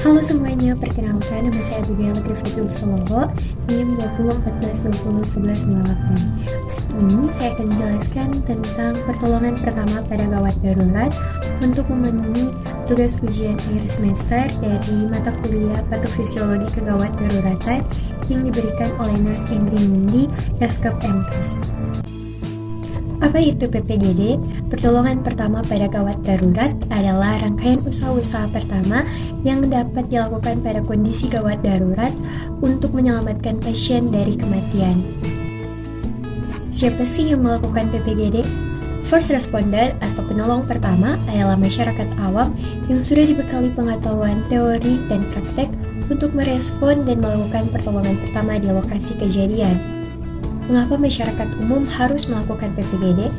Halo semuanya, perkenalkan nama saya Abigail Griffithul Solowo, NIM 2014201108. Saat ini saya akan menjelaskan tentang pertolongan pertama pada gawat darurat untuk memenuhi tugas ujian akhir semester dari mata kuliah Patofisiologi Kegawat Daruratan yang diberikan oleh Nurse Endri Nindi, Yaskap MKes. Apa itu PPGD? Pertolongan pertama pada gawat darurat adalah rangkaian usaha-usaha pertama yang dapat dilakukan pada kondisi gawat darurat untuk menyelamatkan pasien dari kematian. Siapa sih yang melakukan PPGD? First responder atau penolong pertama adalah masyarakat awam yang sudah dibekali pengetahuan teori dan praktek untuk merespon dan melakukan pertolongan pertama di lokasi kejadian. Mengapa masyarakat umum harus melakukan PPGD?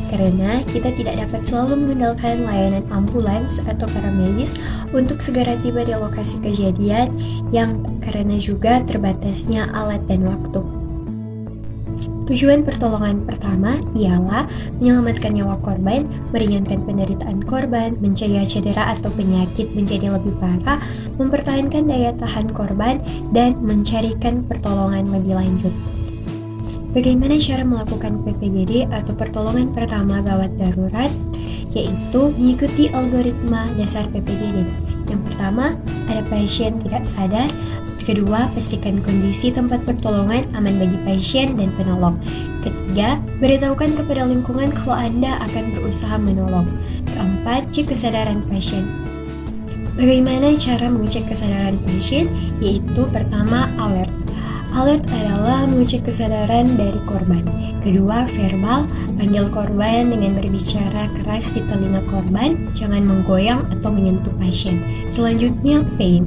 Karena kita tidak dapat selalu mengandalkan layanan ambulans atau paramedis untuk segera tiba di lokasi kejadian yang karena juga terbatasnya alat dan waktu. Tujuan pertolongan pertama ialah menyelamatkan nyawa korban, meringankan penderitaan korban, mencegah cedera atau penyakit menjadi lebih parah, mempertahankan daya tahan korban, dan mencarikan pertolongan lebih lanjut. Bagaimana cara melakukan PPGD atau pertolongan pertama gawat darurat? Yaitu mengikuti algoritma dasar PPGD. Yang pertama, ada pasien tidak sadar. Kedua, pastikan kondisi tempat pertolongan aman bagi pasien dan penolong. Ketiga, beritahukan kepada lingkungan kalau Anda akan berusaha menolong. Keempat, cek kesadaran pasien. Bagaimana cara mengecek kesadaran pasien? Yaitu pertama, alert. Alert adalah mengecek kesadaran dari korban. Kedua, verbal, panggil korban dengan berbicara keras di telinga korban, jangan menggoyang atau menyentuh pasien. Selanjutnya, pain.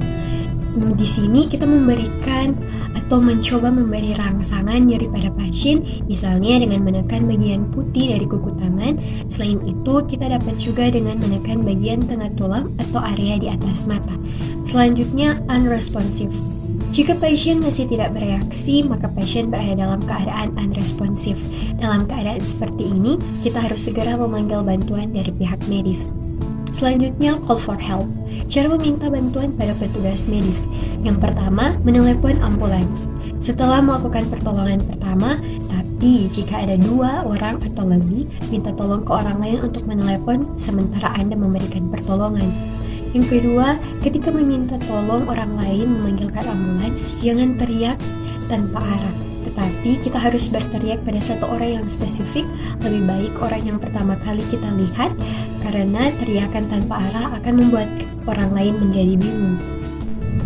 Di sini kita memberikan atau mencoba memberi rangsangan nyeri pada pasien, misalnya dengan menekan bagian putih dari kuku tangan. Selain itu, kita dapat juga dengan menekan bagian tengah tulang atau area di atas mata. Selanjutnya, unresponsive. Jika pasien masih tidak bereaksi, maka pasien berada dalam keadaan unresponsif. Dalam keadaan seperti ini, kita harus segera memanggil bantuan dari pihak medis. Selanjutnya, call for help. Cara meminta bantuan pada petugas medis. Yang pertama, menelepon ambulans. Setelah melakukan pertolongan pertama, tapi jika ada 2 orang atau lebih, minta tolong ke orang lain untuk menelepon sementara Anda memberikan pertolongan. Yang kedua, ketika meminta tolong orang lain memanggilkan ambulans, jangan teriak tanpa arah. Tetapi kita harus berteriak pada satu orang yang spesifik, lebih baik orang yang pertama kali kita lihat, karena teriakan tanpa arah akan membuat orang lain menjadi bingung.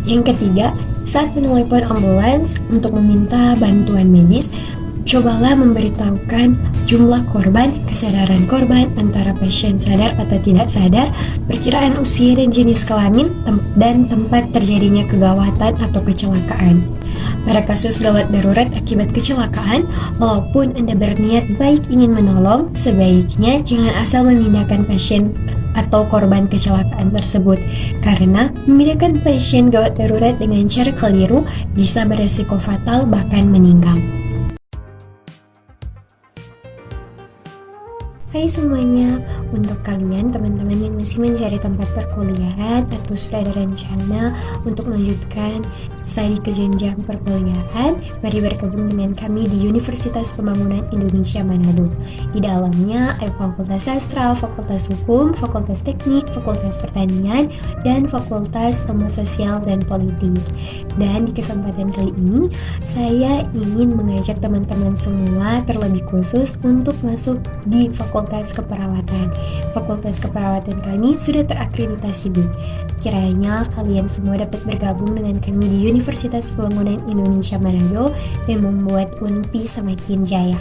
Yang ketiga, saat menelepon ambulans untuk meminta bantuan medis, cobalah memberitahukan jumlah korban, kesadaran korban, antara pasien sadar atau tidak sadar, perkiraan usia dan jenis kelamin, dan tempat terjadinya kegawatan atau kecelakaan. Pada kasus gawat darurat akibat kecelakaan, walaupun Anda berniat baik ingin menolong, sebaiknya jangan asal memindahkan pasien atau korban kecelakaan tersebut, karena memindahkan pasien gawat darurat dengan cara keliru bisa beresiko fatal bahkan meninggal. Hai semuanya, untuk kalian teman-teman yang masih mencari tempat perkuliahan atau sudah ada rencana untuk melanjutkan studi ke jenjang perkuliahan, mari bergabung dengan kami di Universitas Pembangunan Indonesia Manado. Di dalamnya ada Fakultas Sastra, Fakultas Hukum, Fakultas Teknik, Fakultas Pertanian, dan Fakultas Ilmu Sosial dan Politik. Dan di kesempatan kali ini, saya ingin mengajak teman-teman semua terlebih khusus untuk masuk di Fakultas Keperawatan. Fakultas Keperawatan kami sudah terakreditasi B. Kiranya kalian semua dapat bergabung dengan kami di Universitas Pembangunan Indonesia Manado dan membuat UNPI semakin jaya.